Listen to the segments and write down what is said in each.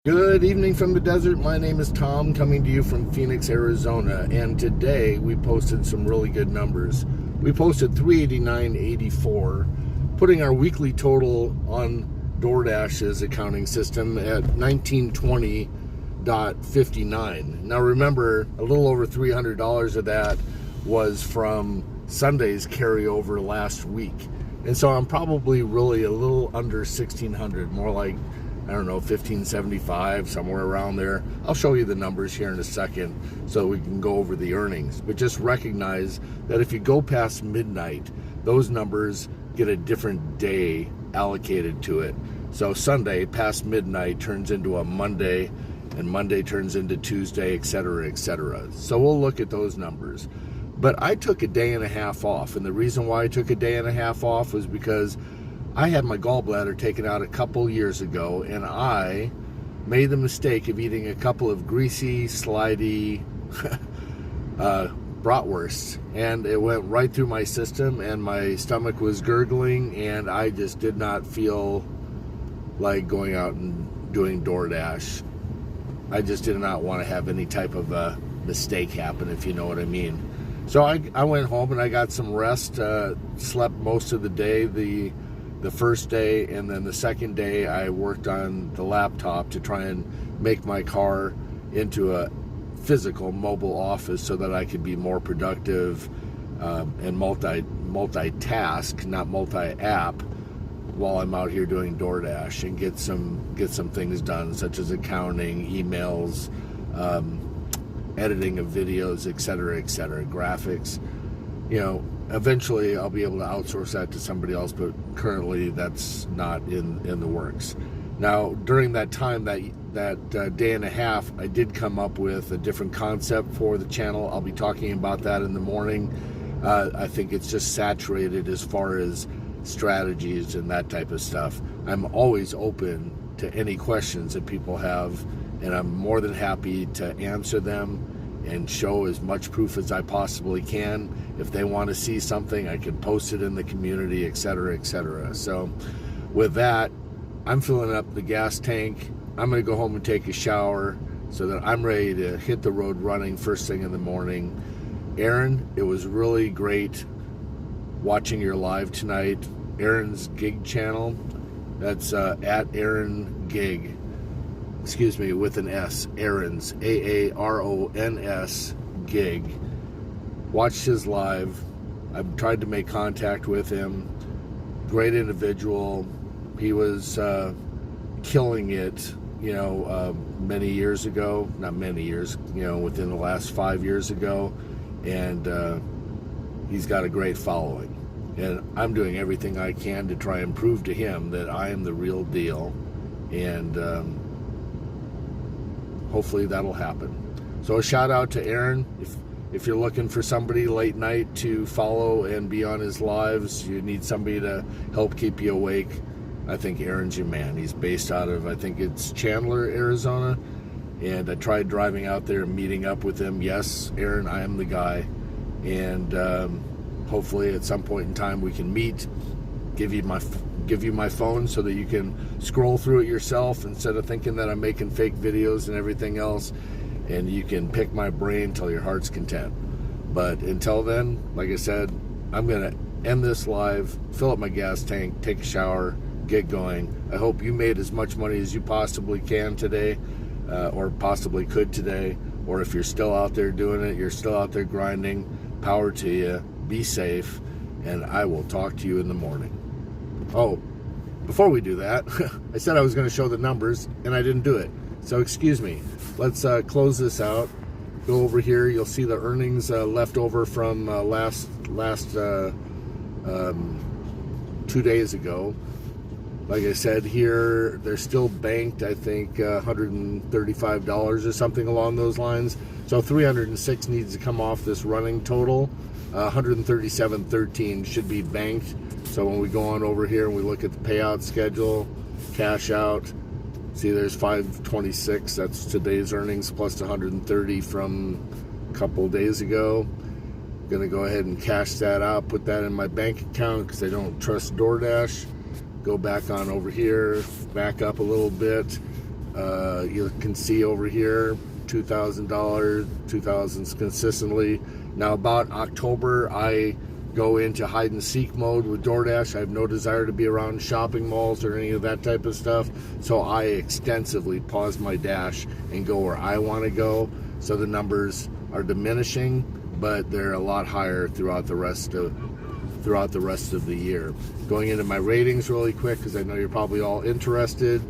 Good evening from the desert. My name is Tom, coming to you from Phoenix, Arizona, and today we posted some really good numbers. We posted 389.84, putting our weekly total on DoorDash's accounting system at 1920.59. Now remember, a little over $300 of that was from Sunday's carryover last week, and so I'm probably really a little under 1,600, more like, I don't know, 1575, somewhere around there. I'll show you the numbers here in a second so we can go over the earnings. But just recognize that if you go past midnight, those numbers get a different day allocated to it. So Sunday past midnight turns into a Monday, and Monday turns into Tuesday, etc., etc. So we'll look at those numbers. But I took a day and a half off, and the reason why I took a day and a half off was because I had my gallbladder taken out a couple years ago, and I made the mistake of eating a couple of greasy, slidey bratwursts, and it went right through my system, and my stomach was gurgling, and I just did not feel like going out and doing DoorDash. I just did not want to have any type of a mistake happen, if you know what I mean. So I went home and I got some rest, slept most of the day, the first day, and then the second day I worked on the laptop to try and make my car into a physical mobile office so that I could be more productive and multitask, not multi-app, while I'm out here doing DoorDash, and get some things done, such as accounting, emails, editing of videos, etc., graphics. You know, eventually I'll be able to outsource that to somebody else, but currently that's not in the works. Now, during that time, that day and a half, I did come up with a different concept for the channel. I'll be talking about that in the morning. I think it's just saturated as far as strategies and that type of stuff. I'm always open to any questions that people have, and I'm more than happy to answer them and show as much proof as I possibly can. If they want to see something, I can post it in the community, etc., etc. So with that, I'm filling up the gas tank. I'm going to go home and take a shower so that I'm ready to hit the road running first thing in the morning. Aaron, it was really great watching your live tonight. Aaron's gig channel, that's at Aaron Gig. Excuse me, with an S, Aaron's, AARONS, Gig. Watched his live. I've tried to make contact with him. Great individual. He was killing it, many years ago. Not many years, within the last 5 years ago. And he's got a great following. And I'm doing everything I can to try and prove to him that I am the real deal. And hopefully that'll happen. So a shout out to Aaron. If you're looking for somebody late night to follow and be on his lives, you need somebody to help keep you awake, I think Aaron's your man. He's based out of, I think it's Chandler, Arizona. And I tried driving out there and meeting up with him. Yes, Aaron, I am the guy. And hopefully at some point in time we can meet, give you my phone so that you can scroll through it yourself instead of thinking that I'm making fake videos and everything else, and you can pick my brain till your heart's content. But until then, like I said, I'm gonna end this live, fill up my gas tank, take a shower, get going. I hope you made as much money as you possibly can today, or possibly could today, or if you're still out there doing it, you're still out there grinding, power to you, be safe, and I will talk to you in the morning. Oh, before we do that, I said I was going to show the numbers, and I didn't do it. So excuse me. Let's close this out. Go over here. You'll see the earnings left over from last 2 days ago. Like I said here, they're still banked, I think, $135 or something along those lines. So 306 needs to come off this running total. 137.13 should be banked. So when we go on over here and we look at the payout schedule, cash out, see there's 526, that's today's earnings, plus 130 from a couple days ago. Gonna go ahead and cash that out, put that in my bank account because I don't trust DoorDash. Go back on over here, back up a little bit, You can see over here, $2,000, $2,000s consistently. Now about October, I go into hide and seek mode with DoorDash. I have no desire to be around shopping malls or any of that type of stuff. So I extensively pause my dash and go where I want to go. So the numbers are diminishing, but they're a lot higher throughout the rest of the year. Going into my ratings really quick, because I know you're probably all interested.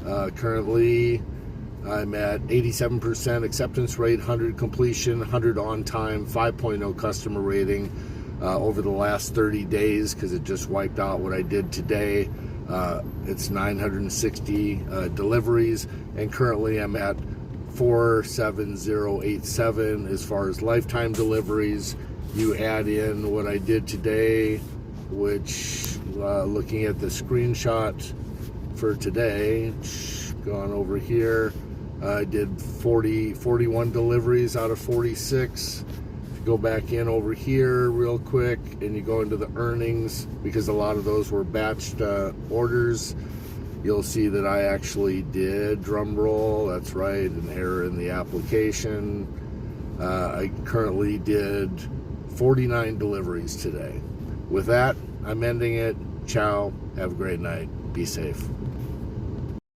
Currently, I'm at 87% acceptance rate, 100 completion, 100 on time, 5.0 customer rating over the last 30 days, because it just wiped out what I did today. It's 960 deliveries, and currently I'm at 47087 as far as lifetime deliveries. You add in what I did today, which looking at the screenshot for today, gone over here, I did 41 deliveries out of 46. If you go back in over here real quick and you go into the earnings, because a lot of those were batched orders, you'll see that I actually did, drum roll, that's right, an error in the application. I currently did 49 deliveries today. With that, I'm ending it. Ciao. Have a great night. Be safe.